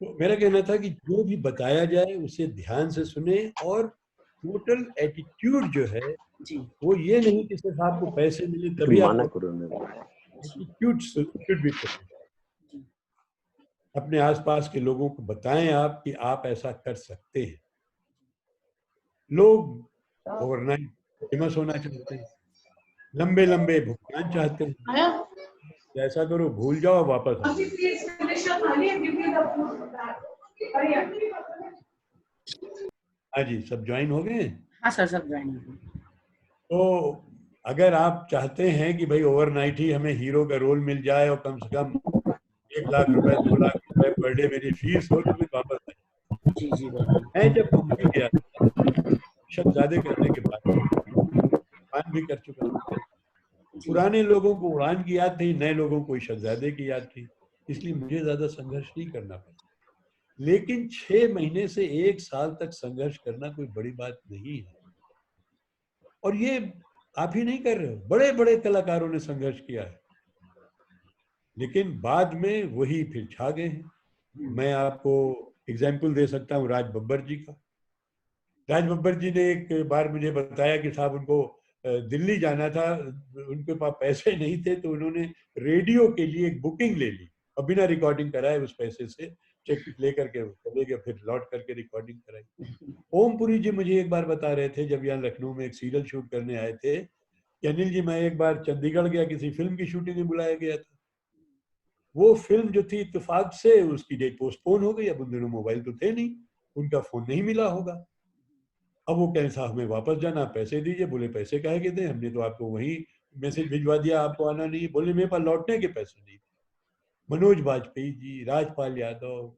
तो मेरा कहना था कि जो भी बताया जाए उसे ध्यान से सुने, और टोटल एटीट्यूड जो है जी वो ये नहीं कि सिर्फ आपको पैसे मिले तभी आपको, एटीट्यूड शुड बी प्रोफेशनल। अपने आसपास के लोगों को बताएं आप कि आप ऐसा कर सकते हैं। लोग ओवरनाइट फेमस होना चाहते हैं, लंबे लंबे भुगतान चाहते हैं। ऐसा करो, भूल जाओ, वापस आ जाओ। हाँ जी, सब ज्वाइन हो गए। हाँ सर, सब ज्वाइन हो गए। तो अगर आप चाहते हैं कि भाई ओवरनाइट ही हमें हीरो का रोल मिल जाए और कम से कम 1 लाख रुपए 2 लाख रुपए पर डे मेरी फीस हो, तो मैं वापस आ जाऊँ। जी जी बिल्कुल। मैं जब मुंबई गया था, शहजादे करने के बाद उड़ान भी कर चुका था। पुराने लोगों को उड़ान की याद थी, नए लोगों को शहजादे की याद थी, इसलिए मुझे ज्यादा संघर्ष नहीं करना पड़ा। लेकिन 6 महीने से 1 साल तक संघर्ष करना कोई बड़ी बात नहीं है। और ये आप ही नहीं कर रहे हो, बड़े बड़े कलाकारों ने संघर्ष किया है, लेकिन बाद में वही फिर छा गए हैं। मैं आपको एग्जाम्पल दे सकता हूँ राज बब्बर जी का। राज बब्बर जी ने एक बार मुझे बताया कि साहब उनको दिल्ली जाना था, उनके पास पैसे नहीं थे, तो उन्होंने रेडियो के लिए एक बुकिंग ले ली और बिना रिकॉर्डिंग कराए उस पैसे से चेक लेकर के चले गए, फिर लौट करके रिकॉर्डिंग कराई। ओमपुरी जी मुझे एक बार बता रहे थे, जब यहाँ लखनऊ में एक सीरियल शूट करने आए थे, कि अनिल जी मैं एक बार चंडीगढ़ गया, किसी फिल्म की शूटिंग में बुलाया गया था। वो फिल्म जो थी इत्तेफाक से उसकी डेट पोस्टपोन हो गई। अब उन दिनों मोबाइल तो थे नहीं, उनका फोन नहीं मिला होगा। अब वो कहें साहब हमें वापस जाना, पैसे दीजिए। बोले पैसे काहे के दें, हमने तो आपको वहीं मैसेज भिजवा दिया, आपको आना नहीं। बोले मेरे पास लौटने के पैसे नहीं थे। मनोज बाजपेयी जी, राजपाल यादव,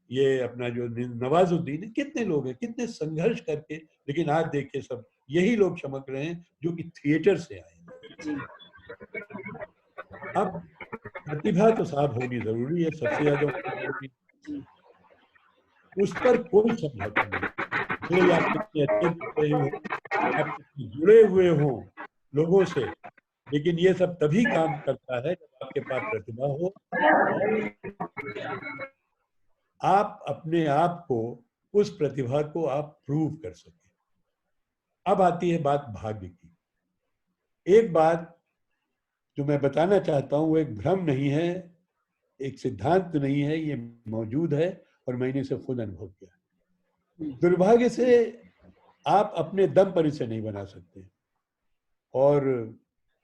ये अपना जो नवाजुद्दीन है, कितने लोग हैं, कितने संघर्ष करके, लेकिन आज देखिए सब यही लोग चमक रहे हैं जो कि थिएटर से आए हैं। अब प्रतिभा तो साहब होनी जरूरी है, सबसे ज्यादा होनी जरूरी है। उस पर कोई समझौता नहीं, भले आप कितने अच्छे दिख रहे हो, आप कितने जुड़े हुए हो लोगों से, लेकिन ये सब तभी काम करता है जब आपके पास प्रतिभा हो और आप अपने आप को, उस प्रतिभा को आप प्रूव कर सकें। अब आती है बात भाग्य की। एक बात जो मैं बताना चाहता हूं वो एक भ्रम नहीं है, एक सिद्धांत नहीं है, ये मौजूद है और मैंने इसे खुद अनुभव किया। दुर्भाग्य से आप अपने दम पर इसे नहीं बना सकते, और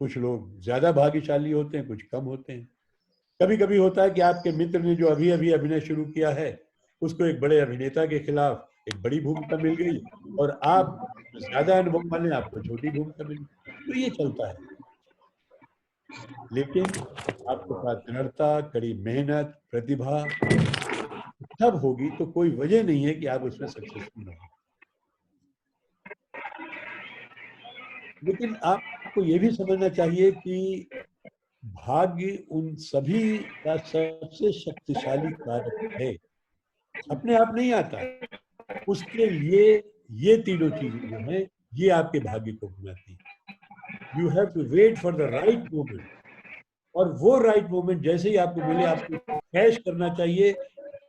कुछ लोग ज्यादा भाग्यशाली होते हैं, कुछ कम होते हैं। कभी कभी होता है कि आपके मित्र ने जो अभी अभी अभिनय शुरू किया है, उसको एक बड़े अभिनेता के खिलाफ एक बड़ी भूमिका मिल गई, और आप ज्यादा अनुभव वाले, आपको छोटी भूमिका मिली। तो ये चलता है, लेकिन आपके पास दृढ़ता, कड़ी मेहनत, प्रतिभा सब होगी तो कोई वजह नहीं है कि आप उसमें सक्सेसफुल ना हो। लेकिन आपको ये भी समझना चाहिए कि भाग्य उन सभी का सबसे शक्तिशाली कारक है, अपने आप नहीं आता है। उसके लिए ये तीनों चीजें जो हैं, ये आपके भाग्य को बनाती हैं। You have to wait for the right moment, और वो राइट मोमेंट जैसे ही आपको मिले, आपको कैश करना चाहिए।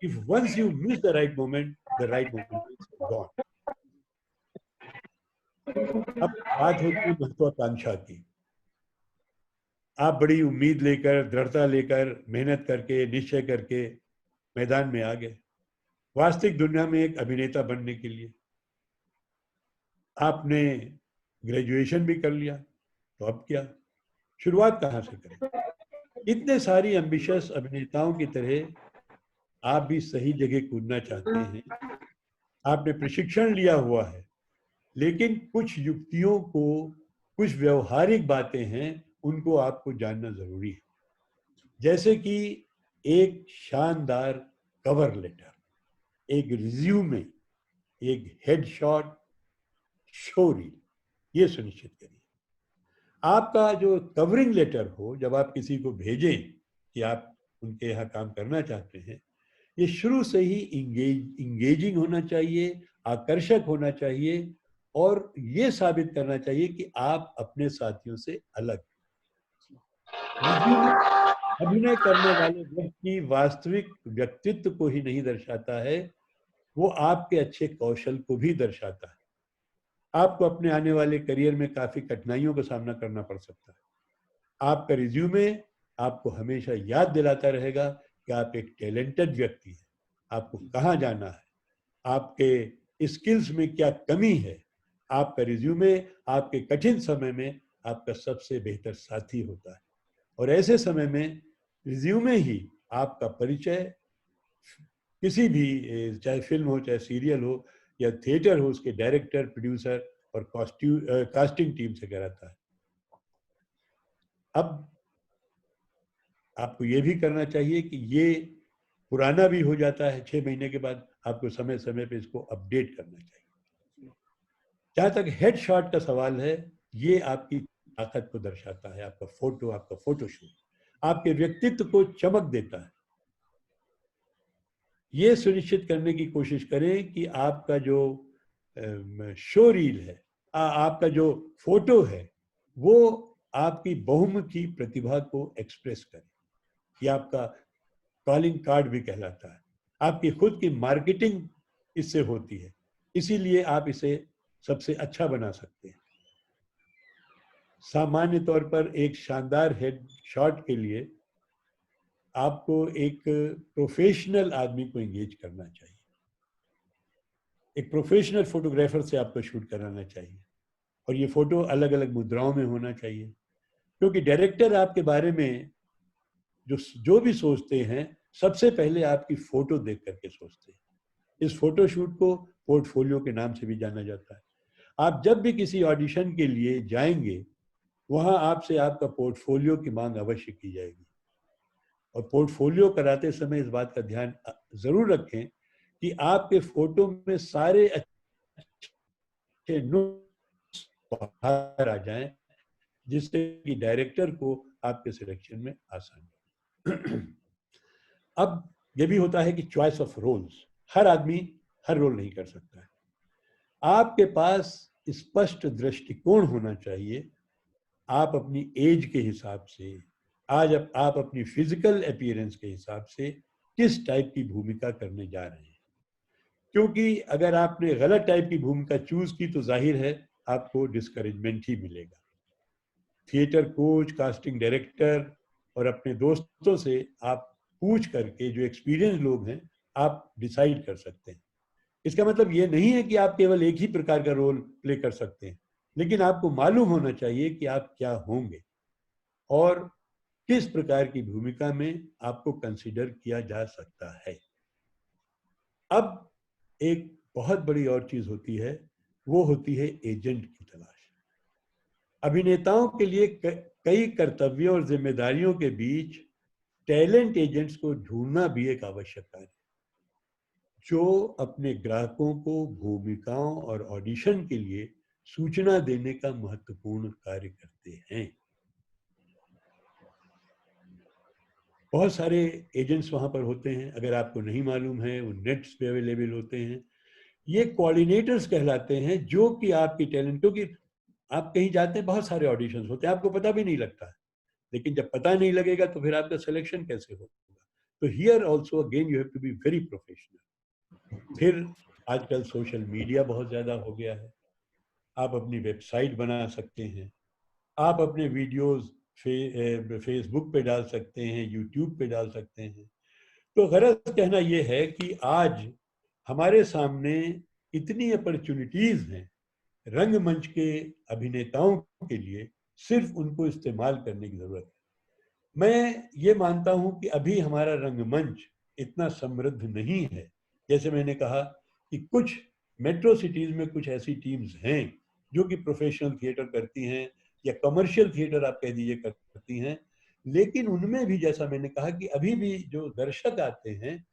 If once you miss the right moment, the right moment is gone. अब बात होती है महत्वाकांक्षा की। आप बड़ी उम्मीद लेकर, दृढ़ता लेकर, मेहनत करके, निश्चय करके मैदान में आ गए वास्तविक दुनिया में एक अभिनेता बनने के लिए। आपने ग्रेजुएशन भी कर लिया, तो अब क्या, शुरुआत कहाँ से करें? इतने सारी एम्बिशियस अभिनेताओं की तरह आप भी सही जगह कूदना चाहते हैं। आपने प्रशिक्षण लिया हुआ है, लेकिन कुछ युक्तियों को, कुछ व्यवहारिक बातें हैं, उनको आपको जानना जरूरी है। जैसे कि एक शानदार कवर लेटर, एक रिज्यूमे, एक हेडशॉट, शो रील, ये सुनिश्चित करिए। आपका जो कवरिंग लेटर हो, जब आप किसी को भेजें कि आप उनके यहाँ काम करना चाहते हैं, ये शुरू से ही इंगेजिंग होना चाहिए, आकर्षक होना चाहिए, और ये साबित करना चाहिए कि आप अपने साथियों से अलग। रिज्यूमे अभिनय करने वाले व्यक्ति वास्तविक व्यक्तित्व को ही नहीं दर्शाता है, वो आपके अच्छे कौशल को भी दर्शाता है। आपको अपने आने वाले करियर में काफी कठिनाइयों का सामना करना पड़ सकता है। आपका रिज्यूमे आपको हमेशा याद दिलाता रहेगा कि आप एक टैलेंटेड व्यक्ति हैं, आपको कहाँ जाना है, आपके स्किल्स में क्या कमी है। आपका रिज्यूमे आपके कठिन समय में आपका सबसे बेहतर साथी होता है, और ऐसे समय में रिज्यूमे ही आपका परिचय किसी भी, चाहे फिल्म हो, चाहे सीरियल हो या थिएटर हो, उसके डायरेक्टर, प्रोड्यूसर और कास्टिंग टीम से कराता है। अब आपको ये भी करना चाहिए कि ये पुराना भी हो जाता है 6 महीने के बाद, आपको समय समय पे इसको अपडेट करना चाहिए। जहां तक हेडशॉट का सवाल है, ये आपकी ताकत को दर्शाता है। आपका फोटोशूट आपके व्यक्तित्व को चमक देता है। ये सुनिश्चित करने की कोशिश करें कि आपका जो शो रील है, आपका जो फोटो है, वो आपकी बहुमुखी प्रतिभा को एक्सप्रेस करे। ये आपका कॉलिंग कार्ड भी कहलाता है। आपकी खुद की मार्केटिंग इससे होती है, इसीलिए आप इसे सबसे अच्छा बना सकते हैं। सामान्य तौर पर एक शानदार हेड शॉट के लिए आपको एक प्रोफेशनल आदमी को एंगेज करना चाहिए। एक प्रोफेशनल फोटोग्राफर से आपको शूट कराना चाहिए, और ये फोटो अलग अलग मुद्राओं में होना चाहिए, क्योंकि डायरेक्टर आपके बारे में जो भी सोचते हैं, सबसे पहले आपकी फोटो देख करके सोचते हैं। इस फोटोशूट को पोर्टफोलियो के नाम से भी जाना जाता है। आप जब भी किसी ऑडिशन के लिए जाएंगे, वहां आपसे आपका पोर्टफोलियो की मांग अवश्य की जाएगी, और पोर्टफोलियो कराते समय इस बात का ध्यान जरूर रखें कि आपके फोटो में सारे अच्छे नुक्स बाहर आ जाएं, जिससे कि डायरेक्टर को आपके सिलेक्शन में आसानी। अब यह भी होता है कि चॉइस ऑफ रोल्स, हर आदमी हर रोल नहीं कर सकता है। आपके पास स्पष्ट दृष्टिकोण होना चाहिए। आप अपनी एज के हिसाब से, आज आप अपनी फिजिकल अपीयरेंस के हिसाब से किस टाइप की भूमिका करने जा रहे हैं, क्योंकि अगर आपने गलत टाइप की भूमिका चूज की तो जाहिर है आपको डिस्करेजमेंट ही मिलेगा। थिएटर कोच, कास्टिंग डायरेक्टर और अपने दोस्तों से आप पूछ करके, जो एक्सपीरियंस लोग हैं, आप डिसाइड कर सकते हैं। इसका मतलब ये नहीं है कि आप केवल एक ही प्रकार का रोल प्ले कर सकते हैं, लेकिन आपको मालूम होना चाहिए कि आप क्या होंगे और किस प्रकार की भूमिका में आपको कंसीडर किया जा सकता है। अब एक बहुत बड़ी और चीज होती है, वो होती है एजेंट की तलाश। अभिनेताओं के लिए कई कर्तव्यों और जिम्मेदारियों के बीच टैलेंट एजेंट्स को ढूंढना भी एक आवश्यक कार्य है, जो अपने ग्राहकों को भूमिकाओं और ऑडिशन के लिए सूचना देने का महत्वपूर्ण कार्य करते हैं। बहुत सारे एजेंट्स वहां पर होते हैं, अगर आपको नहीं मालूम है, वो नेट्स पे अवेलेबल होते हैं। ये कोऑर्डिनेटर्स कहलाते हैं, जो कि आपकी टैलेंट, क्योंकि आप कहीं जाते हैं, बहुत सारे ऑडिशंस होते हैं, आपको पता भी नहीं लगता है, लेकिन जब पता नहीं लगेगा तो फिर आपका सिलेक्शन कैसे होगा। तो here also again you have to be very professional. फिर आजकल सोशल मीडिया बहुत ज्यादा हो गया है, आप अपनी वेबसाइट बना सकते हैं, आप अपने वीडियोस फेसबुक पे डाल सकते हैं, यूट्यूब पे डाल सकते हैं। तो गरज कहना यह है कि आज हमारे सामने इतनी अपॉर्चुनिटीज हैं रंगमंच के अभिनेताओं के लिए, सिर्फ उनको इस्तेमाल करने की जरूरत है। मैं ये मानता हूं कि अभी हमारा रंगमंच इतना समृद्ध नहीं है। जैसे मैंने कहा कि कुछ मेट्रो सिटीज में कुछ ऐसी टीम्स हैं जो कि प्रोफेशनल थिएटर करती हैं, या कमर्शियल थिएटर आप कह दीजिए करती हैं, लेकिन उनमें भी जैसा मैंने कहा कि अभी भी जो दर्शक आते हैं,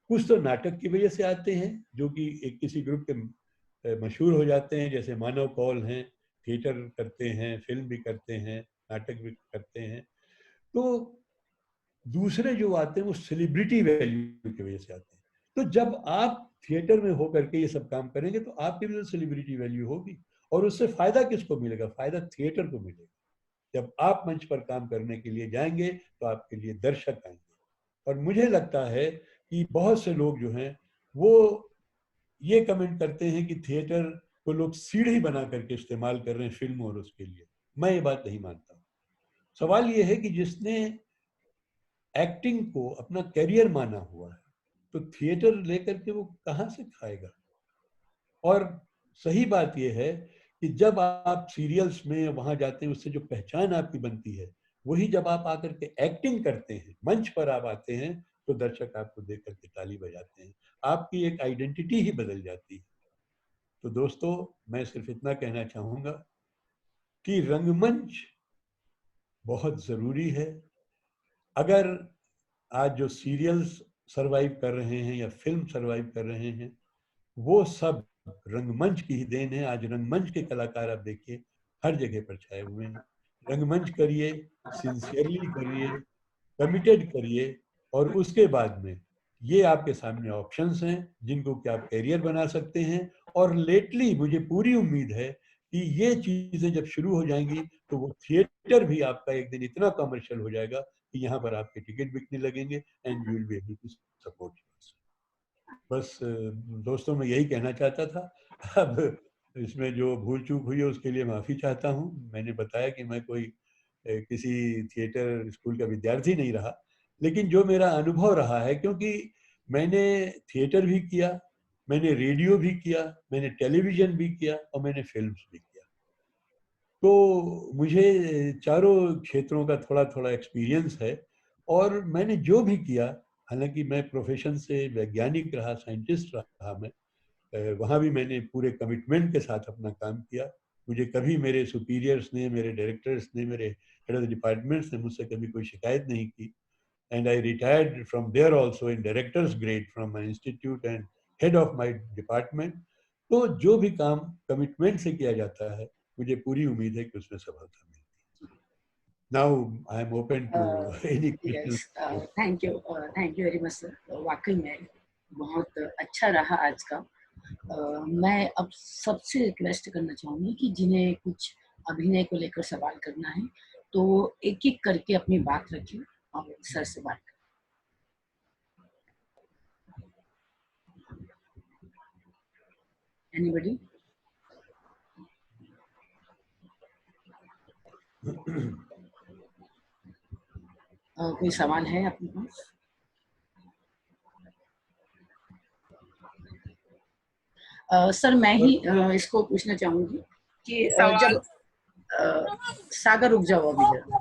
कुछ तो नाटक की वजह से आते हैं, जो कि एक किसी ग्रुप के मशहूर हो जाते हैं, जैसे मानव कौल हैं, थिएटर करते हैं, फिल्म भी करते हैं, नाटक भी करते हैं। तो दूसरे जो आते हैं वो सेलिब्रिटी वैल्यू की वजह से आते हैं। तो जब आप थिएटर में होकर के ये सब काम करेंगे तो आपकी भी तो सेलिब्रिटी वैल्यू होगी, और उससे फायदा किसको मिलेगा? फायदा थिएटर को मिलेगा। जब आप मंच पर काम करने के लिए जाएंगे तो आपके लिए दर्शक आएंगे। और मुझे लगता है कि बहुत से लोग जो हैं वो ये कमेंट करते हैं कि थिएटर को लोग सीढ़ी बना करके इस्तेमाल कर रहे हैं फिल्म और उसके लिए। मैं ये बात नहीं मानता हूँ। सवाल ये है कि जिसने एक्टिंग को अपना करियर माना हुआ है तो थिएटर लेकर के वो कहाँ से खाएगा। और सही बात यह है कि जब आप सीरियल्स में वहां जाते हैं उससे जो पहचान आपकी बनती है वही जब आप आकर के एक्टिंग करते हैं, मंच पर आप आते हैं तो दर्शक आपको देख करके ताली बजाते हैं, आपकी एक आइडेंटिटी ही बदल जाती है। तो दोस्तों, मैं सिर्फ इतना कहना चाहूंगा कि रंगमंच बहुत जरूरी है। अगर आज जो सीरियल्स सरवाइव कर रहे हैं या फिल्म सरवाइव कर रहे हैं वो सब रंगमंच की ही देन है। आज रंगमंच के कलाकार आप देखिए हर जगह पर छाए हुए हैं। रंगमंच करिए, सिंसियरली करिए, कमिटेड करिए, और उसके बाद में ये आपके सामने ऑप्शंस हैं जिनको कि आप कैरियर बना सकते हैं। और लेटली मुझे पूरी उम्मीद है कि ये चीजें जब शुरू हो जाएंगी तो वो थिएटर भी आपका एक दिन इतना कमर्शियल हो जाएगा कि यहाँ पर आपके टिकट बिकने लगेंगे and you will be able to support. बस दोस्तों, मैं यही कहना चाहता था। अब इसमें जो भूल चूक हुई है उसके लिए माफ़ी चाहता हूँ। मैंने बताया कि मैं कोई किसी थिएटर स्कूल का विद्यार्थी नहीं रहा, लेकिन जो मेरा अनुभव रहा है, क्योंकि मैंने थिएटर भी किया, मैंने रेडियो भी किया, मैंने टेलीविज़न भी किया और मैंने फिल्म्स भी किया। तो मुझे चारों क्षेत्रों का थोड़ा थोड़ा एक्सपीरियंस है। और मैंने जो भी किया, हालांकि मैं प्रोफेशन से वैज्ञानिक रहा, साइंटिस्ट रहा, मैं वहाँ भी मैंने पूरे कमिटमेंट के साथ अपना काम किया। मुझे कभी मेरे सुपीरियर्स ने, मेरे डायरेक्टर्स ने, मेरे हेड ऑफ द डिपार्टमेंट्स ने मुझसे कभी कोई शिकायत नहीं की। And I retired from there also in directors grade from my institute and head of my department. तो जो भी काम कमिटमेंट से किया जाता है मुझे पूरी उम्मीद है कि उसमें सफलता मिलेगी। Now I am open to any yes, question. Thank you very much sir. वाकई में बहुत अच्छा रहा आज का। मैं अब सबसे रिक्वेस्ट करना चाहूँगी कि जिन्हें कुछ अभिनय को लेकर सवाल करना है तो एक एक करके अपनी बात रखें और सर से बात करें। एनीबॉडी? कोई सवाल है आपके पास? सर मैं ही इसको पूछना चाहूंगी कि जब सागर रुक जाओ अभी जरा।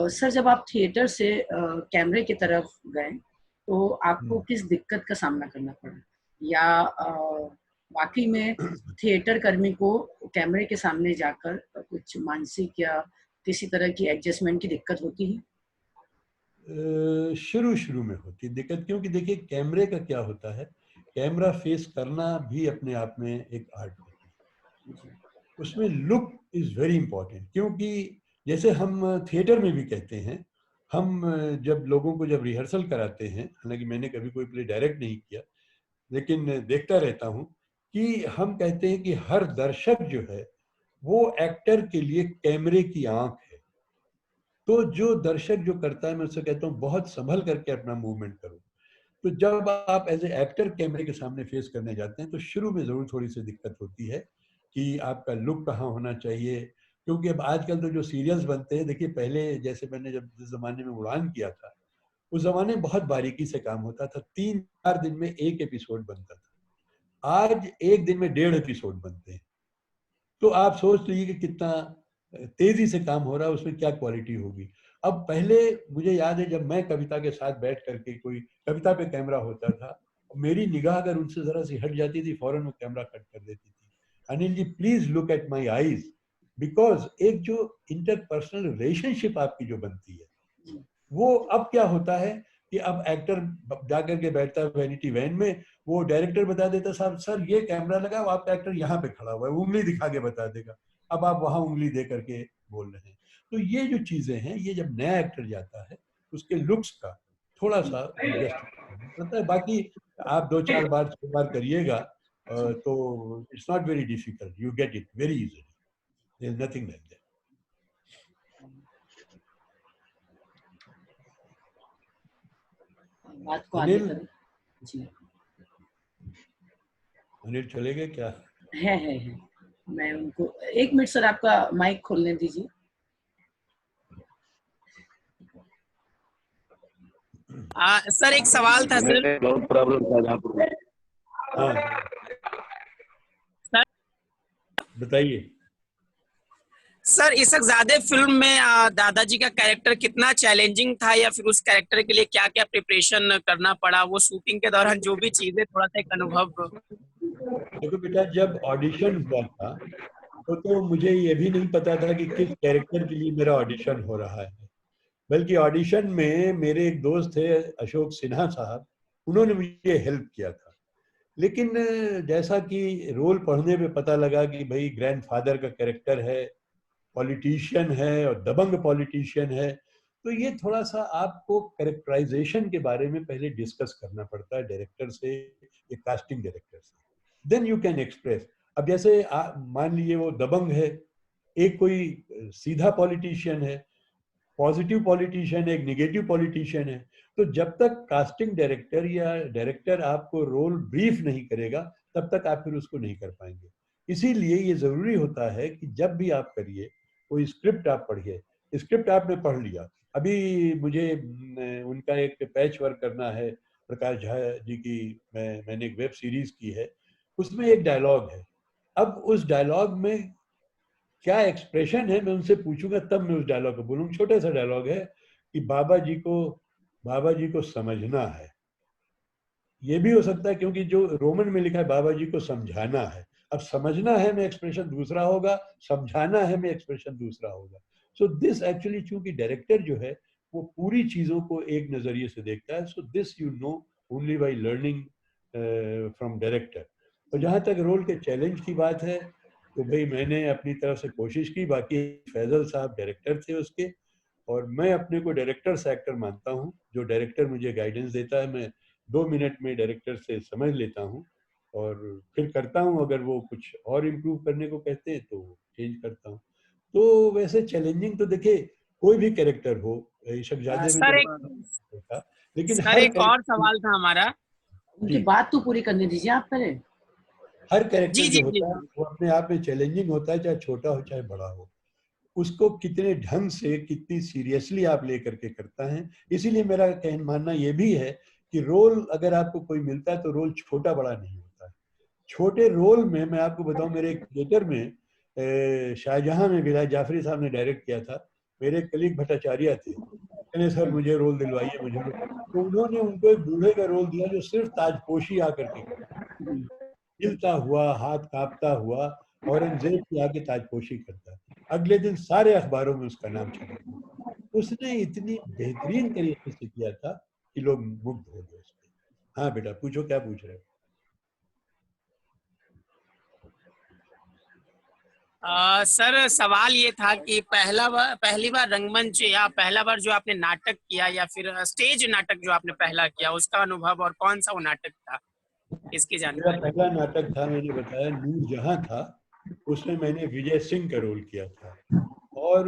सर जब आप थिएटर से कैमरे की तरफ गए तो आपको किस दिक्कत का सामना करना पड़ा, या वाकई में थिएटर कर्मी को कैमरे के सामने जाकर कुछ मानसिक या किसी तरह की एडजस्टमेंट की दिक्कत होती है? शुरू शुरू में होती दिक्कत, क्योंकि देखिए कैमरे का क्या होता है, कैमरा फेस करना भी अपने आप में एक आर्ट होती है। उसमें लुक इज वेरी इंपॉर्टेंट, क्योंकि जैसे हम थिएटर में भी कहते हैं, हम जब लोगों को जब रिहर्सल कराते हैं, हालांकि मैंने कभी कोई प्ले डायरेक्ट नहीं किया लेकिन देखता रहता हूँ, कि हम कहते हैं कि हर दर्शक जो है वो एक्टर के लिए कैमरे की आंख है। तो जो दर्शक जो करता है मैं उससे कहता हूँ बहुत संभल करके अपना मूवमेंट करो। तो जब आप एज ए एक्टर कैमरे के सामने फेस करने जाते हैं तो शुरू में जरूर थोड़ी सी दिक्कत होती है कि आपका लुक कहाँ होना चाहिए। क्योंकि अब आजकल तो जो सीरियल्स बनते हैं, देखिए पहले जैसे मैंने जब जिस जमाने में उड़ान किया था उस जमाने में बहुत बारीकी से काम होता था, 3-4 दिन में एक एपिसोड बनता था। आज एक दिन में 1.5 एपिसोड बनते हैं। तो आप सोच लीजिए कि कितना तेजी से काम हो रहा है, उसमें क्या क्वालिटी होगी। अब पहले मुझे याद है जब मैं कविता के साथ बैठ करके, कोई कविता पे कैमरा होता था, मेरी निगाह अगर उनसे जरा सी हट जाती थी फौरन वो कैमरा कट कर देती थी। Anil ji please look at my eyes, because एक जो इंटरपर्सनल रिलेशनशिप आपकी जो बनती है वो अब क्या होता है कि अब एक्टर जाकर के बैठता है वैनिटी वैन में, वो डायरेक्टर बता देता साहब सर ये कैमरा लगा, आपका एक्टर यहाँ पे खड़ा हुआ है, उंगली दिखा के बता देगा, अब आप वहां उंगली दे करके बोल रहे हैं। तो ये जो चीजें हैं, ये जब नया एक्टर जाता है उसके लुक्स का थोड़ा सा एडजस्ट पड़ता है। बाकी आप 2-4 बार 6 बार करिएगा तो it's not very difficult, you get it very easily. There's nothing like that. बात को आगे अनिल करें। जी अनिल चले गए क्या? है मैं उनको 1 मिनट सर आपका माइक खोलने दीजिए। सर एक सवाल था सर। बहुत प्रॉब्लम था जहाँ पर। हाँ सर बताइए। सर इशकजादे फिल्म में दादाजी का कैरेक्टर कितना चैलेंजिंग था, या फिर उस कैरेक्टर के लिए क्या क्या प्रिपरेशन करना पड़ा, वो शूटिंग के दौरान जो भी चीजें, थोड़ा सा एक अनुभव। देखो बेटा, जब ऑडिशन हुआ था तो मुझे ये भी नहीं पता था कि किस कैरेक्टर के लिए मेरा ऑडिशन हो रहा है। बल्कि ऑडिशन में मेरे एक दोस्त थे अशोक सिन्हा साहब, उन्होंने मुझे हेल्प किया था। लेकिन जैसा कि रोल पढ़ने पे पता लगा कि भाई ग्रैंडफादर का कैरेक्टर है, पॉलिटिशियन है और दबंग पॉलिटिशियन है, तो ये थोड़ा सा आपको कैरेक्टराइजेशन के बारे में पहले डिस्कस करना पड़ता है डायरेक्टर से या कास्टिंग डायरेक्टर से, देन यू कैन एक्सप्रेस। अब जैसे मान लीजिए वो दबंग है, एक कोई सीधा पॉलिटिशियन है, पॉजिटिव पॉलिटिशियन है, एक निगेटिव पॉलिटिशियन है, तो जब तक कास्टिंग डायरेक्टर या डायरेक्टर आपको रोल ब्रीफ नहीं करेगा तब तक आप फिर उसको नहीं कर पाएंगे। इसीलिए ये जरूरी होता है कि जब भी आप करिए कोई स्क्रिप्ट आप पढ़िए। स्क्रिप्ट आपने पढ़ लिया, अभी मुझे उनका एक पैच वर्क करना है, प्रकाश झा जी की, मैंने एक वेब सीरीज की है, उसमें एक डायलॉग है। अब उस डायलॉग में क्या एक्सप्रेशन है मैं उनसे पूछूंगा, तब मैं उस डायलॉग को बोलूंगा। छोटा सा डायलॉग है कि बाबा जी को समझना है। ये भी हो सकता है क्योंकि जो रोमन में लिखा है बाबा जी को समझाना है। अब समझना है में एक्सप्रेशन दूसरा होगा, समझाना है में एक्सप्रेशन दूसरा होगा। सो दिस एक्चुअली, चूंकि डायरेक्टर जो है वो पूरी चीजों को एक नजरिए से देखता है। So this you know only by learning from director. और जहाँ तक रोल के चैलेंज की बात है तो भाई मैंने अपनी तरफ से कोशिश की, बाकी फैजल साहब डायरेक्टर थे उसके, और मैं अपने को डायरेक्टर से एक्टर मानता हूँ। जो डायरेक्टर मुझे गाइडेंस देता है मैं 2 मिनट में डायरेक्टर से समझ लेता हूँ और फिर करता हूँ। अगर वो कुछ और इम्प्रूव करने को कहते हैं तो चेंज करता हूँ। तो वैसे चैलेंजिंग तो देखिए कोई भी कैरेक्टर हो, इशकजादे में सर तो था, लेकिन सर हर एक और सवाल था हमारा। उनकी बात तो पूरी करने दीजिए आप पहले। हर कैरेक्टर जी जो जी होता है वो अपने आप में चैलेंजिंग होता है, चाहे छोटा हो चाहे बड़ा हो। उसको कितने ढंग से, कितनी सीरियसली आप लेकर के करता है। इसीलिए मेरा मानना ये भी है कि रोल अगर आपको कोई मिलता है तो रोल छोटा बड़ा नहीं होता है। छोटे रोल में मैं आपको बताऊं, मेरे एक थिएटर में शाहजहां में विलायत जाफरी साहब ने डायरेक्ट किया था। मेरे कलीग भट्टाचार्य थे, कहने सर मुझे रोल दिलवाइए, मुझे रोल। तो उन्होंने उनको एक बूढ़े का रोल दिया जो सिर्फ ताजपोशी आकर के हिलता हुआ, हाथ कांपता हुआ औरंगजेब की आगे ताजपोशी करता। अगले दिन सारे अखबारों में उसका नाम छपा। उसने इतनी बेहतरीन तरीके से किया था कि लोग मुग्ध हो गए उसपे। हाँ बेटा पूछो, क्या पूछ रहे हो? सर सवाल ये था कि पहली बार रंगमंच या पहला बार जो आपने नाटक किया, या फिर स्टेज नाटक जो आपने पहला किया, उसका अनुभव, और कौन सा वो नाटक था, इसकी मेरा जानकारी। पहला नाटक था, मैंने बताया, नूर जहां था। उसमें मैंने विजय सिंह का रोल किया था। और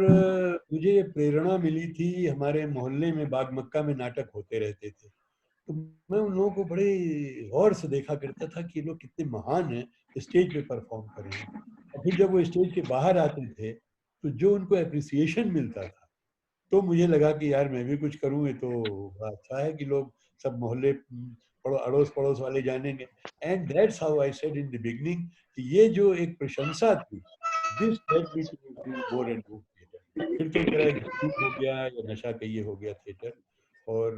मुझे ये प्रेरणा मिली थी, हमारे मोहल्ले में बाग मक्का में नाटक होते रहते थे, तो मैं उन लोगों को बड़े गौर से देखा करता था कि ये लोग कितने महान हैं, स्टेज पे परफॉर्म कर रहे हैं। और फिर जब वो स्टेज के बाहर आते थे तो जो उनको एप्रिसिएशन मिलता था, तो मुझे लगा कि यार मैं भी कुछ करूँ। ये तो बड़ा अच्छा है कि लोग सब मोहल्ले अड़ोस पड़ोस वाले जानेंगे। And that's how I said in the beginning कि ये जो एक प्रशंसा थी, this led me to do more and more theatre. फिर तो मेरा एक झूठ हो गया या नशा कहिए हो गया थिएटर। और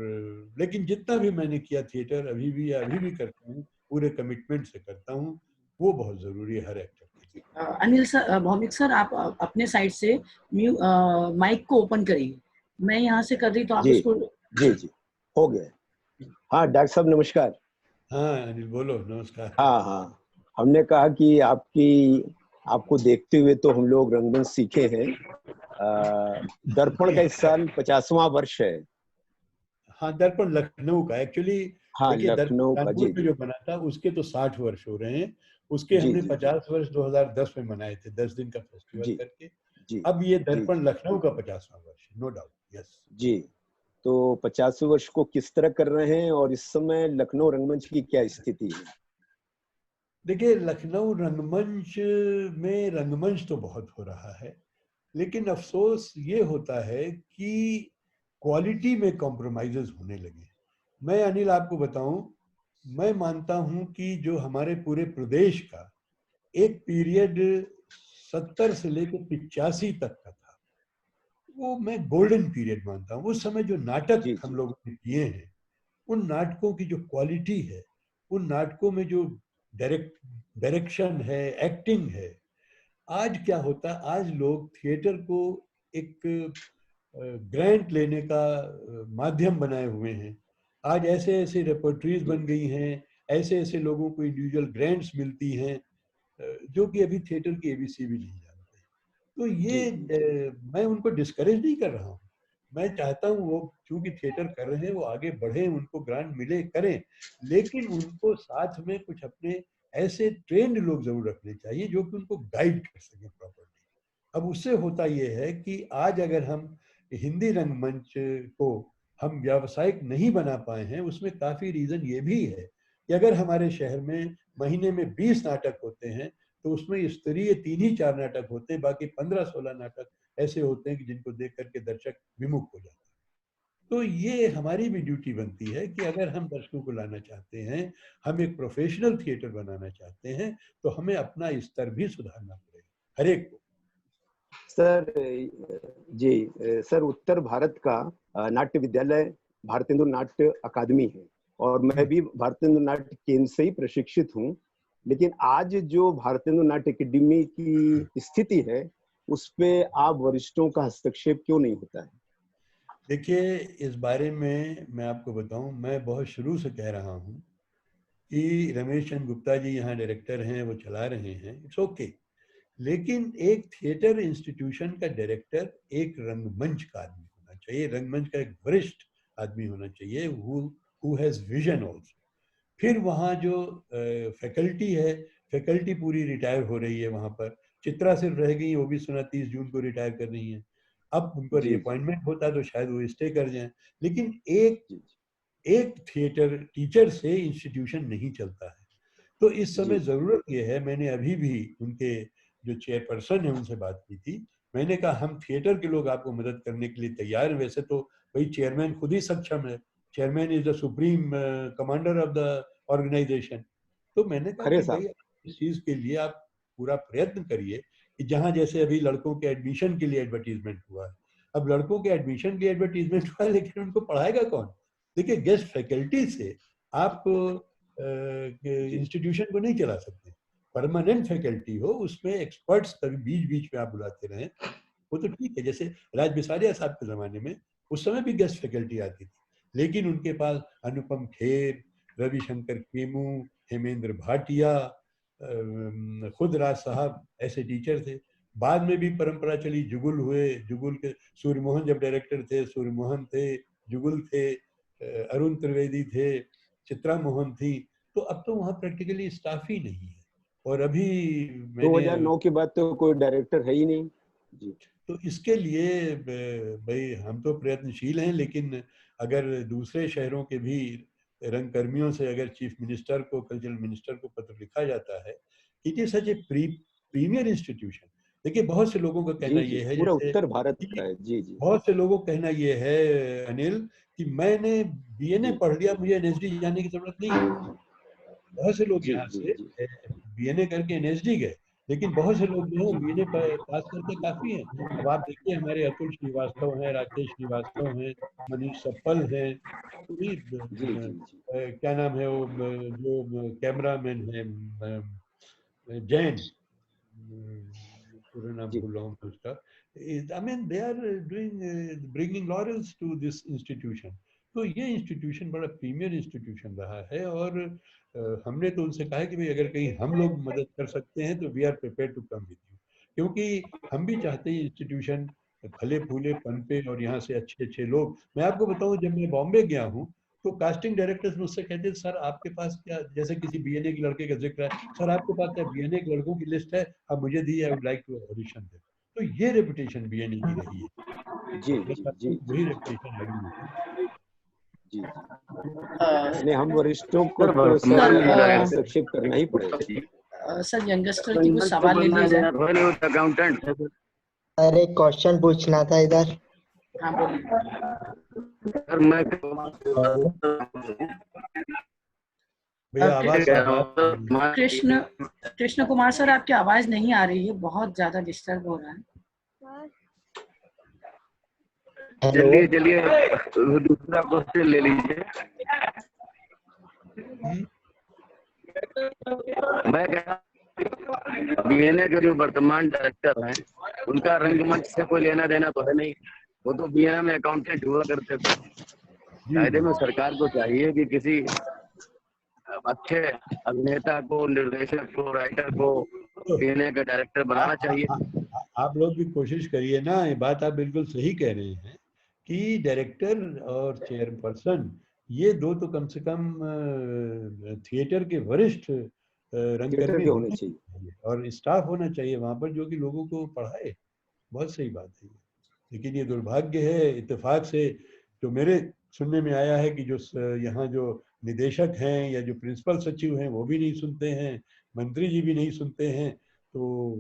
लेकिन जितना भी मैंने किया थिएटर, अभी भी करता हूँ, पूरे कमिटमेंट से करता हूँ। वो बहुत जरूरी है हर एक्टर के लिए। अनिल सर, भौमिक सर, आप अपने साइड से माइक को ओपन करिए। मैं यहाँ से कर रही तो आप जी उसको। जी जी हो गया। हाँ डॉक्टर साहब नमस्कार। हाँ अनिल बोलो, नमस्कार। हाँ हाँ, हमने कहा कि आपको देखते हुए तो हम लोग रंगमंच सीखे हैं। दर्पण का इस साल 50वां वर्ष है। हाँ, दर्पण लखनऊ का एक्चुअली। हाँ, देखिए, दर्पण लखनऊ का। कानपुर जी में जी जो बना था उसके तो 60 वर्ष हो रहे हैं। उसके जी हमने जी जी 50 वर्ष 2010 में मनाए थे, 10 दिन का फेस्टिवल जी करके। जी अब ये जी दर्पण लखनऊ का 50वां वर्ष है, नो डाउट। यस। जी। तो 50वें वर्ष को किस तरह कर रहे हैं, और इस समय लखनऊ रंगमंच की क्या स्थिति है? देखिए, लखनऊ रंगमंच में रंगमंच तो बहुत हो रहा है, लेकिन अफसोस ये होता है कि क्वालिटी में कॉम्प्रोमाइजेस होने लगे। मैं अनिल आपको बताऊं, मैं मानता हूं कि जो हमारे पूरे प्रदेश का एक पीरियड 70 से लेकर 85 तक का था, वो मैं गोल्डन पीरियड मानता हूँ। उस समय जो नाटक जी हम जी लोगों ने किए हैं, उन नाटकों की जो क्वालिटी है, उन नाटकों में जो डायरेक्शन है, एक्टिंग है। आज क्या होता है, आज लोग थिएटर को एक ग्रांट लेने का माध्यम बनाए हुए हैं। आज ऐसे ऐसे रेपर्टरीज जी बन गई हैं, ऐसे ऐसे लोगों को इंडिविजुअल ग्रांट्स मिलती हैं, जो कि अभी थिएटर की एबीसी भी नहीं जानते। तो जी ये जी जी मैं उनको डिस्करेज नहीं कर रहा हूँ। मैं चाहता हूँ वो चूंकि थिएटर कर रहे हैं वो आगे बढ़े, उनको ग्रांट मिले, करें, लेकिन उनको साथ में कुछ अपने ऐसे ट्रेंड लोग जरूर रखने चाहिए जो कि उनको गाइड कर सके प्रॉपर्ली। अब उससे होता ये है कि आज अगर हम हिंदी रंगमंच को हम व्यावसायिक नहीं बना पाए हैं, उसमें काफी रीजन ये भी है कि अगर हमारे शहर में महीने में 20 नाटक होते हैं, तो उसमें स्तरीय 3 ही 4 नाटक होते हैं, बाकी 15-16 नाटक ऐसे होते हैं कि जिनको देख करके दर्शक विमुख हो जाते हैं। तो ये हमारी भी ड्यूटी बनती है कि अगर हम दर्शकों को लाना चाहते हैं, हम एक प्रोफेशनल थिएटर बनाना चाहते हैं, तो हमें अपना स्तर भी सुधारना पड़ेगा हर एक को। सर। जी सर, उत्तर भारत का नाट्य विद्यालय भारतेंदु नाट्य अकादमी है, और मैं भी भारतेंदु नाट्य केंद्र से ही प्रशिक्षित हूँ। लेकिन आज जो भारतेंदु नाट्य अकादमी की स्थिति है, उस पे आप वरिष्ठों का हस्तक्षेप क्यों नहीं होता है? देखिए, इस बारे में मैं आपको बताऊं, मैं बहुत शुरू से कह रहा हूं कि रमेश चंद्र गुप्ता जी यहाँ डायरेक्टर हैं, वो चला रहे हैं, इट्स ओके। लेकिन एक थिएटर इंस्टीट्यूशन का डायरेक्टर एक रंगमंच का आदमी होना चाहिए, रंगमंच का एक वरिष्ठ आदमी होना चाहिए, हु हैज विजन ऑल्सो। फिर वहाँ जो फैकल्टी है, फैकल्टी पूरी रिटायर हो रही है वहाँ पर। चित्रा सिर्फ रह गई, वो भी सुना 30 जून को रिटायर कर रही है। अब उनको जी जी रीअपॉइंटमेंट होता तो शायद वो स्टे कर जाएं, लेकिन एक जी एक थिएटर टीचर से इंस्टीट्यूशन नहीं चलता है। तो इस जी समय जी जरूरत यह है, मैंने अभी भी उनके जो चेयरपर्सन है उनसे बात की थी। मैंने कहा हम थिएटर के लोग आपको मदद करने के लिए तैयार हैं, वैसे तो भाई चेयरमैन खुद ही सक्षम है, chairman is the supreme commander of the organisation. तो मैंने कहा खरे कि भाई साहब। इस चीज के लिए आप पूरा प्रयत्न करिए कि जहां जैसे अभी लड़कों के एडमिशन के लिए एडवर्टीजमेंट हुआ है, अब लड़कों के एडमिशन के लिए एडवर्टीजमेंट हुआ है, लेकिन उनको पढ़ाएगा कौन? देखिए, गेस्ट फैकल्टी से आप जी इंस्टीट्यूशन को नहीं चला सकते। परमानेंट फैकल्टी हो, उसमें एक्सपर्ट्स कभी बीच बीच में आप बुलाते रहें, वो तो ठीक है। जैसे राज बिसारिया साहब के जमाने में उस समय भी गेस्ट फैकल्टी आती थी, लेकिन उनके पास अनुपम खेर, रविशंकर केमू, हेमेंद्र भाटिया, खुद राज साहब ऐसे टीचर थे। बाद में भी परंपरा चली, जुगुल हुए, जुगुल के सूर्यमोहन जब डायरेक्टर थे, सूर्यमोहन थे, जुगुल थे, अरुण त्रिवेदी थे, चित्रा मोहन थी। तो अब तो वहाँ प्रैक्टिकली स्टाफ ही नहीं है। और अभी मैंने 2009 के बाद तो कोई डायरेक्टर है ही नहीं। जी तो इसके लिए भाई हम तो प्रयत्नशील हैं, लेकिन अगर दूसरे शहरों के भी रंगकर्मियों से अगर चीफ मिनिस्टर को, कल्चरल मिनिस्टर को पत्र लिखा जाता है, it is such A premier institution. देखिए, बहुत से लोगों का कहना जी जी, ये है, पूरा जैसे उत्तर भारत का कि है। जी जी बहुत से लोगों का कहना ये है अनिल कि मैंने बीएनए जी पढ़ लिया, मुझे एनएसडी जाने की जरूरत नहीं है। बहुत से लोग जी यहाँ जी से जी बीएनए करके एनएसडी गए, लेकिन बहुत से लोग जो है बीएनए पास करके काफी हैं। अब आप देखिए, हमारे अतुल श्रीवास्तव हैं, राकेश श्रीवास्तव हैं, मनीष सप्पल हैं, तो ये जी जी जी क्या नाम है वो जो कैमरामैन है, जैन, पूरा नाम जी भूल रहा हूँ मैं उसका। I mean they are doing, bringing laurels to this institution. तो ये इंस्टीट्यूशन बड़ा प्रीमियर इंस्टीट्यूशन रहा है, और हमने तो उनसे कहा है कि भाई अगर कहीं हम लोग मदद कर सकते हैं तो we are prepare to come with you, क्योंकि हम भी चाहते हैं इंस्टीट्यूशन फले फूले पनपे और यहाँ से अच्छे अच्छे लोग। मैं आपको बताऊं, जब मैं बॉम्बे गया हूँ तो कास्टिंग डायरेक्टर्स मुझसे कहते, सर आपके पास क्या, जैसे किसी बीएनए के लड़के का जिक्र है, सर आपके पास क्या बीएनए के लड़कों की लिस्ट है, आप मुझे दी, I would like to audition दे। तो ये रेपुटेशन बीएनए की रही है। जी बस जी आपको जी वही रेपुटेशन लगी है। जी। अ, नहीं, हम वरिष्ठों को सर, तो सर वर्तमान हस्तक्षेप करना ही पड़ेगा। सर यंगस्टर जी को सवाल ले लिया जाए। अकाउंटेंट। अरे क्वेश्चन पूछना था इधर। हाँ बोलिए। सर मैं भैया आवाज साफ आ रही है। कृष्ण कृष्ण कुमार सर, आपकी आवाज नहीं आ रही है, बहुत ज्यादा डिस्टर्ब हो रहा है। हेलो, चलिए चलिए दूसरा क्वेश्चन ले लीजिए। मैं कह बीएनए के जो वर्तमान डायरेक्टर हैं उनका रंगमंच से कोई लेना देना तो है नहीं, वो तो बीएनए में अकाउंटेंट हुआ करते थे। कायदे में सरकार को चाहिए कि किसी अच्छे अभिनेता को, निर्देशक को, राइटर को बीएनए का डायरेक्टर बनाना चाहिए। आप लोग भी कोशिश करिए ना, ये बात आप बिल्कुल सही कह रहे हैं कि डायरेक्टर और चेयरपर्सन ये दो तो कम से कम थिएटर के वरिष्ठ रंगकर्मी होने चाहिए और स्टाफ होना चाहिए वहां पर जो कि लोगों को पढ़ाए। बहुत सही बात है। लेकिन ये दुर्भाग्य है, इत्तेफाक से जो मेरे सुनने में आया है कि जो यहाँ जो निदेशक हैं या जो प्रिंसिपल सचिव हैं वो भी नहीं सुनते हैं, मंत्री जी भी नहीं सुनते हैं। तो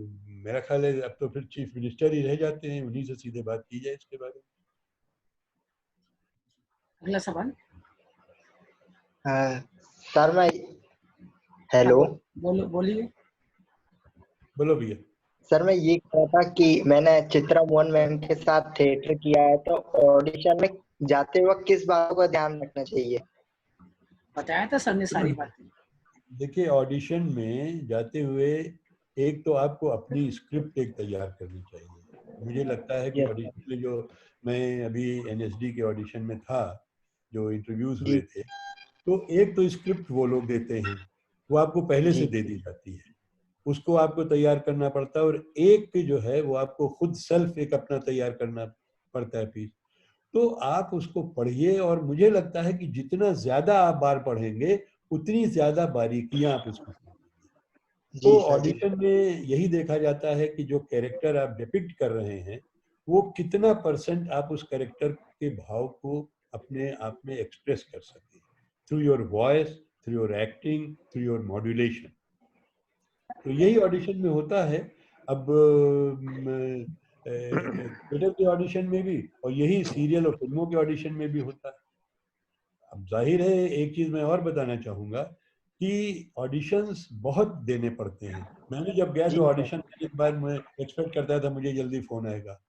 मेरा ख्याल है अब तो फिर चीफ मिनिस्टर ही रह जाते हैं, उन्हीं से सीधे बात की जाए इसके बारे में। अगला सवाल। सर मैं हेलो बोलिए। बोलो भैया। सर मैं ये कह रहा था कि मैंने चित्रा मोहन मैम के साथ थिएटर किया है, तो ऑडिशन में जाते वक्त किस बात का ध्यान रखना चाहिए? बताया था सर ने सारी बातें। देखिए, ऑडिशन में जाते हुए एक तो आपको अपनी स्क्रिप्ट एक तैयार करनी चाहिए। मुझे लगता है कि ऑडिशन में जो मैं अभी एनएसडी के ऑडिशन में था, जो इंटरव्यूज हुए थे, तो एक तो स्क्रिप्ट वो लोग देते हैं, वो आपको पहले से दे दी जाती है, उसको आपको तैयार करना पड़ता है। और एक जो है वो आपको खुद सेल्फ एक अपना तैयार करना पड़ता है पीस। तो आप उसको पढ़िए और मुझे लगता है कि जितना ज्यादा आप बार पढ़ेंगे उतनी ज्यादा बारीकियां आप उसमें पाएंगे। तो ऑडिशन में यही देखा जाता है कि जो कैरेक्टर आप डिपिक्ट कर रहे हैं वो कितना % आप उस कैरेक्टर के भाव को अपने आप में एक्सप्रेस कर सके, through your voice, through your acting, through your modulation. तो यही ऑडिशन में होता है। अब थिएटर के ऑडिशन में भी और यही सीरियल और फिल्मों के ऑडिशन में भी होता है। अब जाहिर है, एक चीज मैं और बताना चाहूंगा कि ऑडिशंस बहुत देने पड़ते हैं। मैंने जब गया तो ऑडिशन एक बार मैं एक्सपेक्ट करता था मुझे जल्दी फोन आएगा।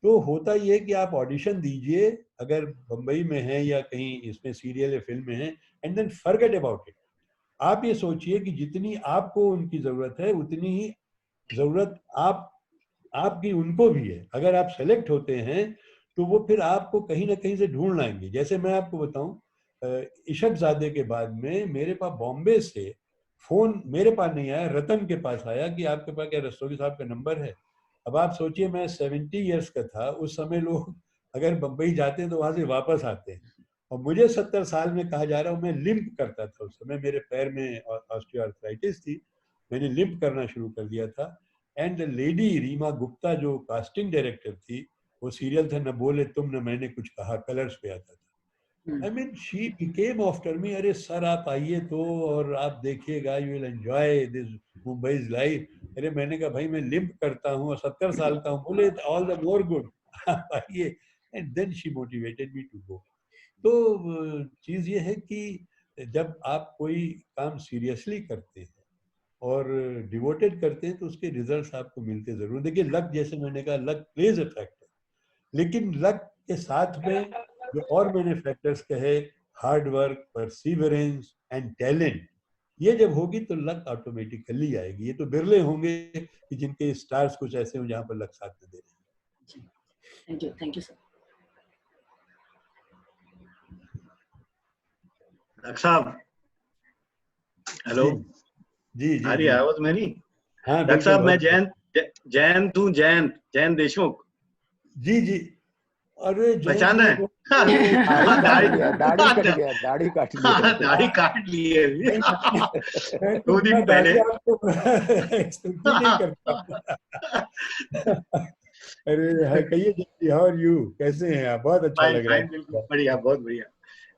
तो होता ये है कि आप ऑडिशन दीजिए अगर बम्बई में है या कहीं इसमें सीरियल या फिल्म में है, and then forget about it. आप ये सोचिए कि जितनी आपको उनकी जरूरत है उतनी ही जरूरत आपकी उनको भी है। अगर आप सेलेक्ट होते हैं तो वो फिर आपको कहीं ना कहीं से ढूंढ लाएंगे। जैसे मैं आपको बताऊं, इशक ज़ादे के बाद में मेरे पास बॉम्बे से फोन मेरे पास नहीं आया, रतन के पास आया कि आपके पास क्या रस्तोगी साहब का नंबर है। अब आप सोचिए, मैं 70 ईयर्स का था उस समय। लोग अगर बम्बई जाते हैं तो वहां से वापस आते हैं, और मुझे 70 साल में कहा जा रहा हूँ। मैं लिम्प करता था उस समय, मेरे पैर में ऑस्टियोआर्थराइटिस थी, मैंने लिम्प करना शुरू कर दिया था। एंड लेडी रीमा गुप्ता जो कास्टिंग डायरेक्टर थी, वो सीरियल था न बोले तुम न मैंने कुछ कहा, कलर्स पे आता था। I mean she became after me, अरे सर आप आइए तो और आप देखिएगा, you will enjoy this Mumbai's life. अरे मैंने कहा भाई मैं लिम्प करता हूँ और 70 साल का हूँ। बोले ऑल द मोर गुड, आप आइए। And then she motivated me to go. तो चीज ये है कि जब आप कोई काम सीरियसली करते हैं और डिवोटेड करते हैं तो उसके रिजल्ट्स आपको मिलते जरूर। देखिए, लक, जैसे मैंने कहा, लक प्लेज अ फैक्टर, लेकिन लक के साथ में जो और मैंने फैक्टर्स कहे, hard work, perseverance and talent, ये जब होगी तो लक ऑटोमेटिकली आएगी। ये तो बिरले होंगे कि जिनके स्टार्स कुछ ऐसे हो जहां पर लक साथ में दे रहे हैं। Thank you sir. डॉक्टर साहब, हेलो। जी आ रही आवाज मेरी? हाँ डॉक्टर साहब, मैं जयंत हूँ, जयंत देशमुख। जी जी। अरे पहचान रहे हैं? दाढ़ी काट लिया। दाढ़ी काट लिए अभी। मैं 2 दिन पहले। एक्सपेक्ट ही नहीं करता। अरे कहिए जी, हाउ आर यू, कैसे हैं आप? बहुत अच्छा फाइन लग रहा फाइन, बिल्कुल है। बढ़िया, बहुत बढ़िया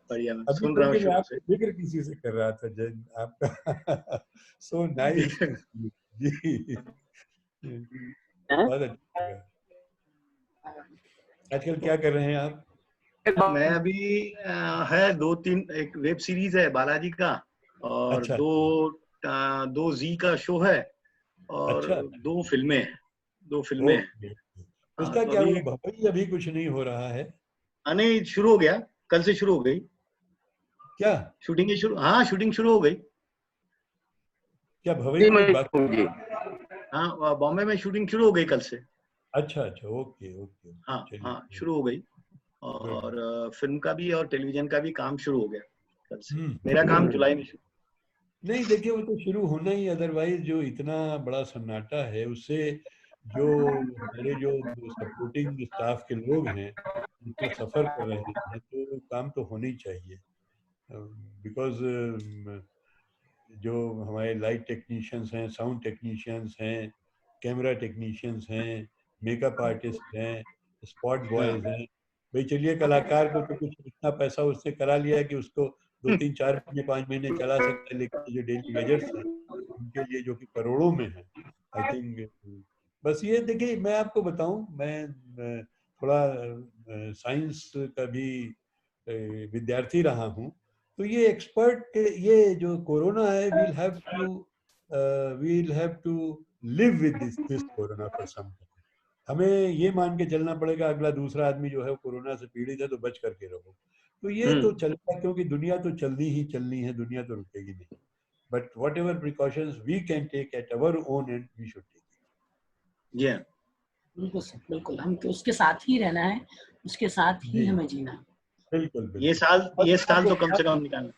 बढ़िया। मैं अभी सुन रहा हूँ बल्कि मैं शुरू से। आपका जिक्र किसी से कर रहा था जैन आपका। So nice to see you ji. बहुत अच्छा लगा। आजकल क्या कर रहे हैं आप? मैं अभी है 2-3 एक वेब सीरीज है बालाजी का, और अच्छा 2 जी का शो है, और अच्छा। 2 फिल्में हैं। 2 फिल्में हैं। ओके। हाँ, उसका तो क्या अभी हुआ भाई, अभी कुछ नहीं हो रहा है नहीं, शुरू हो गया, कल से शुरू हो गई क्या? शूटिंग ही शुरू। हाँ, शूटिंग शुरू हो गई। क्या भवई कुछ बात? जी। हाँ, बॉम्बे में शूटिंग शुरू हो गई कल से। अच्छा अच्छा, ओके ओके। हाँ चलिए हाँ, शुरू हो गई। और फिल्म का भी और टेलीविजन का भी काम शुरू हो गया कल से। मेरा काम जुलाई में शुरू। नहीं देखिए, वो तो शुरू होना ही, अदरवाइज जो इतना बड़ा सन्नाटा है उससे जो हमारे जो सपोर्टिंग स्टाफ के लोग हैं इतना सफर कर रहे हैं, तो काम तो होना ही चाहिए। बिकॉज जो हमारे लाइट टेक्नीशियंस हैं, साउंड टेक्नीशियंस हैं, कैमरा टेक्नीशियंस हैं, मेकअप आर्टिस्ट हैं, स्पॉट बॉयज हैं। भाई चलिए, कलाकार को तो कुछ इतना पैसा उससे करा लिया है कि उसको 2-3-4 महीने 5 महीने चला सकता है, लेकिन जो डेली वेजर्स हैं उनके लिए जो कि करोड़ों में है, आई थिंक। बस ये देखिए, मैं आपको बताऊं, मैं थोड़ा साइंस का भी विद्यार्थी रहा हूं, तो ये एक्सपर्ट, ये जो कोरोना है, we'll have to live with this corona for some time. हमें ये मान के चलना पड़ेगा, अगला दूसरा आदमी जो है कोरोना से पीड़ित है तो बच करके रहो। तो ये तो चलेगा, क्योंकि दुनिया तो चलनी ही चलनी है, दुनिया तो रुकेगी नहीं। But whatever precautions we can take at our own end, we should take. बिल्कुल सर, बिल्कुल। हम तो उसके साथ ही रहना है, उसके साथ ही हमें जीना है। बिल्कुल बिल्कुल। ये साल तो कम से कम निकालना।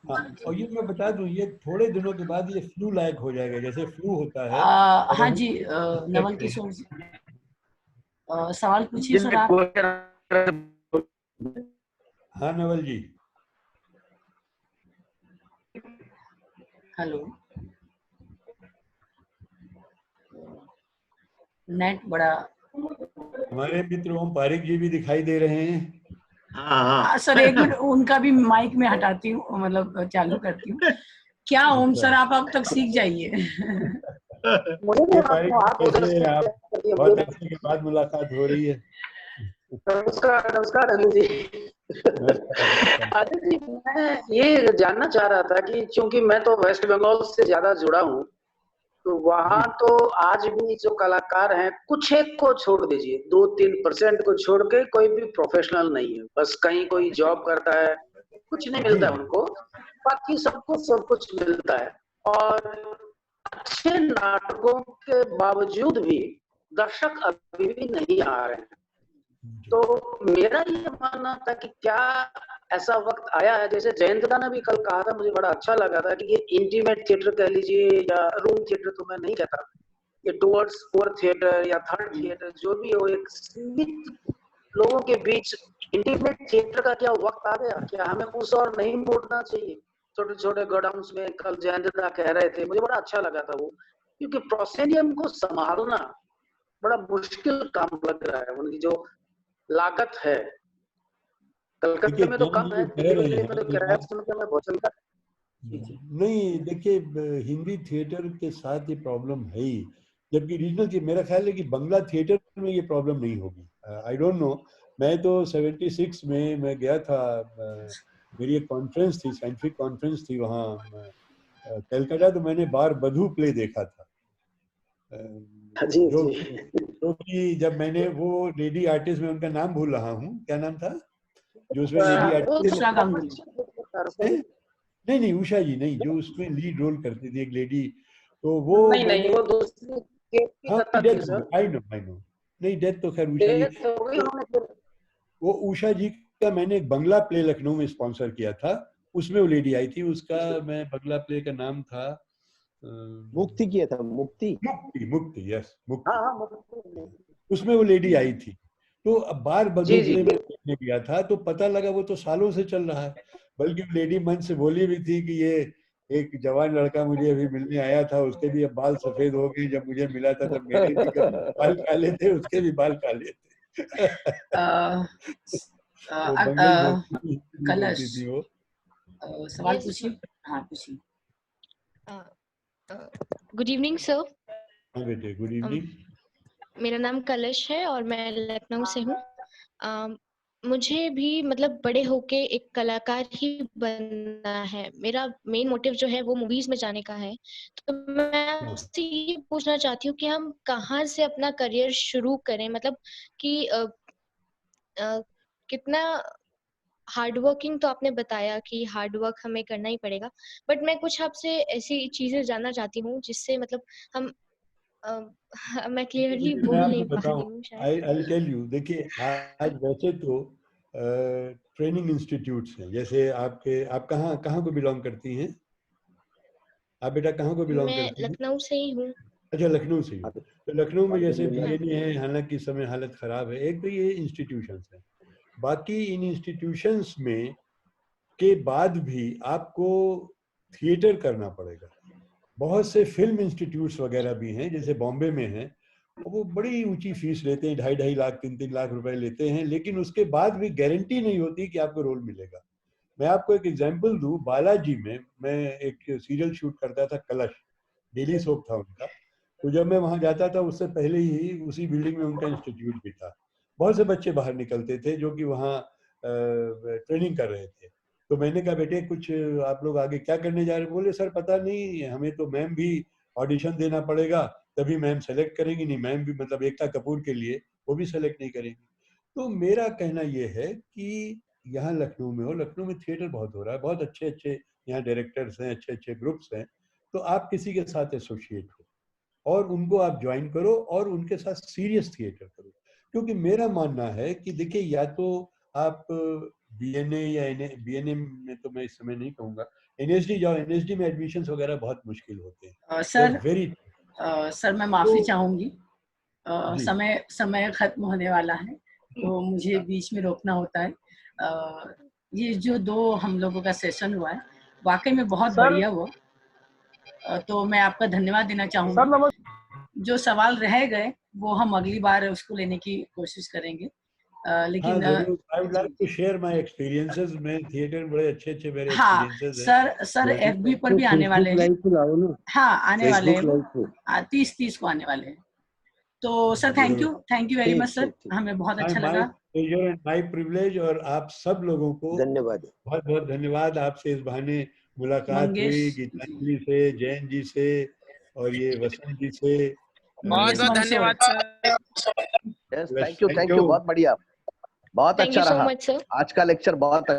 हाँ, और ये मैं बता दूं, ये थोड़े दिनों के बाद ये फ्लू लायक हो जाएगा, जैसे फ्लू होता है। हाँ जी, नवल किशोर सवाल पूछिए सर आप। हाँ नवल जी। हेलो। नेट बड़ा। हमारे मित्र ओम पारिक जी भी दिखाई दे रहे हैं। हाँ सर एक मिनट, उनका भी माइक में हटाती हूँ, मतलब चालू करती हूँ। क्या ओम सर, आप अब तक सीख जाइए। पारिक जी कैसे हैं आप? बहुत अर्से के बाद मुलाकात हो रही है। नमस्कार नमस्कार अनिल जी। अनिल जी, मैं ये जानना चाह रहा था कि चूंकि मैं तो वेस्ट बंगाल से ज्यादा जुड़ा हूँ, तो वहाँ तो आज भी जो कलाकार हैं, कुछ एक को छोड़ दीजिए, 2-3% को छोड़ के कोई भी प्रोफेशनल नहीं है। बस कहीं कोई जॉब करता है, कुछ नहीं मिलता है उनको, बाकी सबको सब कुछ मिलता है। और अच्छे नाटकों के बावजूद भी दर्शक अभी भी नहीं आ रहे हैं। तो मेरा ये मानना था कि क्या ऐसा वक्त आया है, जैसे जयंत ने भी कल कहा था, मुझे बड़ा अच्छा लगा था कि ये इंटीमेट थिएटर कह लीजिए या रूम थिएटर, तो मैं नहीं कहता, ये टुवर्ड्स फोर्थ थिएटर या थर्ड थिएटर जो भी हो, एक सीमित लोगों के बीच इंटीमेट थिएटर का क्या वक्त आ गया? क्या हमें उस और नहीं मोड़ना चाहिए? छोटे छोटे गोडाउन्स में कल जयंत कह रहे थे, मुझे बड़ा अच्छा लगा था वो, क्योंकि प्रोसेनियम को संभालना बड़ा मुश्किल काम लग रहा है। उनकी जो लागत है, कलकत्ता में तो कम है, दिल्ली में तो किराया सुनकर मैं बहुत चलता। नहीं देखिए, हिंदी थिएटर के साथ ये प्रॉब्लम है ही, जबकि रीजनल, मेरा ख्याल है कि बंगला थिएटर में ये प्रॉब्लम नहीं होगी। I don't know. मैं तो 76 में मैं गया था, मेरी एक कॉन्फ्रेंस थी, साइंटिफिक कॉन्फ्रेंस थी वहाँ कलकत्ता, तो मैंने बार बधू प्ले देखा था। जो कि जब मैंने वो लेडी आर्टिस्ट में, उनका नाम भूल रहा हूँ, क्या नाम था जो उसमें लेडी आर्टिस्ट? नहीं उषा जी नहीं, जो उसमें लीड रोल करती थी, एक लेडी, तो वो नहीं वो दूसरी। हाँ डेथ, आई नो नहीं, डेथ तो खैर उषा जी, वो उषा जी का मैंने एक बंगला प्ले लखनऊ में स्पॉन्सर किया था, उसमें वो लेडी आई थी, उसका मैं बंगला प्ले का नाम था मुक्ति किया था, मुक्ति मुक्ति, यस मुक्ति। उसमें वो लेडी आई थी, तो अब बार बदूबले में देखने गया था तो पता लगा वो तो सालों से चल रहा है। बल्कि लेडी मंच से बोली भी थी कि ये एक जवान लड़का मुझे अभी मिलने आया था, उसके भी अब बाल सफेद हो गए, जब मुझे मिला था तब मेरे भी बाल काले थे, उसके भी बाल काले थे। कलश सवाल पूछिए। हाँ पूछिए। Good evening sir. हाँ बेटे, गुड इवनिंग। मेरा नाम कलश है और मैं लखनऊ से हूँ। मुझे भी मतलब बड़े होके एक कलाकार ही बनना है। मेरा मेन मोटिव जो है वो मूवीज में जाने का है। तो मैं आपसे ये पूछना चाहती हूँ कि हम कहाँ से अपना करियर शुरू करें, मतलब कि कितना हार्ड वर्किंग तो आपने बताया कि हार्ड वर्क हमें करना ही पड़ेगा, बट मैं कुछ आपसे ऐसी चीजें जानना चाहती हूँ जिससे मतलब हम मैं क्लियरली बोल नहीं पा रही हूँ शायद। I'll tell you, देखिए आज वैसे तो ट्रेनिंग इंस्टीट्यूट्स हैं, जैसे आप कहाँ को बिलोंग करती हैं? आप बेटा कहाँ को बिलोंग करती हैं? मैं लखनऊ से ही हूँ। अच्छा, लखनऊ से ही। तो लखनऊ में जैसे बीएनए है, हालांकि इस समय हालत खराब है। एक तो ये इंस्टीट्यूशंस हैं, बाकी इन इंस्टीट्यूशंस में के बाद भी आपको थिएटर करना पड़ेगा। बहुत से फिल्म इंस्टीट्यूट्स वगैरह भी हैं, जैसे बॉम्बे में हैं, वो बड़ी ऊंची फीस लेते हैं, 2.5 लाख 3 लाख रुपए लेते हैं, लेकिन उसके बाद भी गारंटी नहीं होती कि आपको रोल मिलेगा। मैं आपको एक एग्जांपल दूं, बालाजी में मैं एक सीरियल शूट करता था, कलश, डेली सोप था उनका। तो जब मैं वहां जाता था उससे पहले ही उसी बिल्डिंग में उनका इंस्टीट्यूट भी था। बहुत से बच्चे बाहर निकलते थे जो कि वहाँ ट्रेनिंग कर रहे थे। तो मैंने कहा बेटे कुछ आप लोग आगे क्या करने जा रहे हैं? बोले सर पता नहीं, हमें तो मैम भी ऑडिशन देना पड़ेगा, तभी मैम सेलेक्ट करेंगी, नहीं मैम भी मतलब एकता कपूर के लिए वो भी सेलेक्ट नहीं करेंगी। तो मेरा कहना ये है कि यहाँ लखनऊ में लखनऊ में थिएटर बहुत हो रहा है, बहुत अच्छे अच्छे यहाँ डायरेक्टर्स हैं, अच्छे अच्छे ग्रुप्स हैं। तो आप किसी के साथ एसोसिएट हो और उनको आप ज्वाइन करो और उनके साथ सीरियस थिएटर करो। क्योंकि मेरा मानना है कि देखिए, या तो आप बीएनए या बीएनए में तो मैं इस समय नहीं कहूँगा, एनएसडी जाओ, एनएसडी में एडमिशंस वगैरह बहुत मुश्किल होते हैं। सर मैं माफी चाहूंगी, समय खत्म होने वाला है, तो मुझे बीच में रोकना होता है। ये जो 2 हम लोगों का सेशन हुआ है वाकई में बहुत बढ़िया हुआ, तो मैं आपका धन्यवाद देना चाहूंगी। जो सवाल रह गए वो हम अगली बार उसको लेने की कोशिश करेंगे। लेकिन I would like to share my experiences में थिएटर बड़े अच्छे मेरे experiences हैं। सर FB पर भी आने वाले हैं। हाँ आने वाले हैं, 30 को आने वाले हैं। तो sir thank you very much sir, हमें बहुत अच्छा लगा। माय प्रिविलेज, और आप सब लोगों को धन्यवाद, बहुत बहुत धन्यवाद। आपसे इस बहाने मुलाकात हुई, गीतांजलि से, जैन जी से और ये वसंत जी से। बहुत बहुत धन्यवाद सर। थैंक यू, बहुत बढ़िया, बहुत अच्छा रहा। आज का लेक्चर बहुत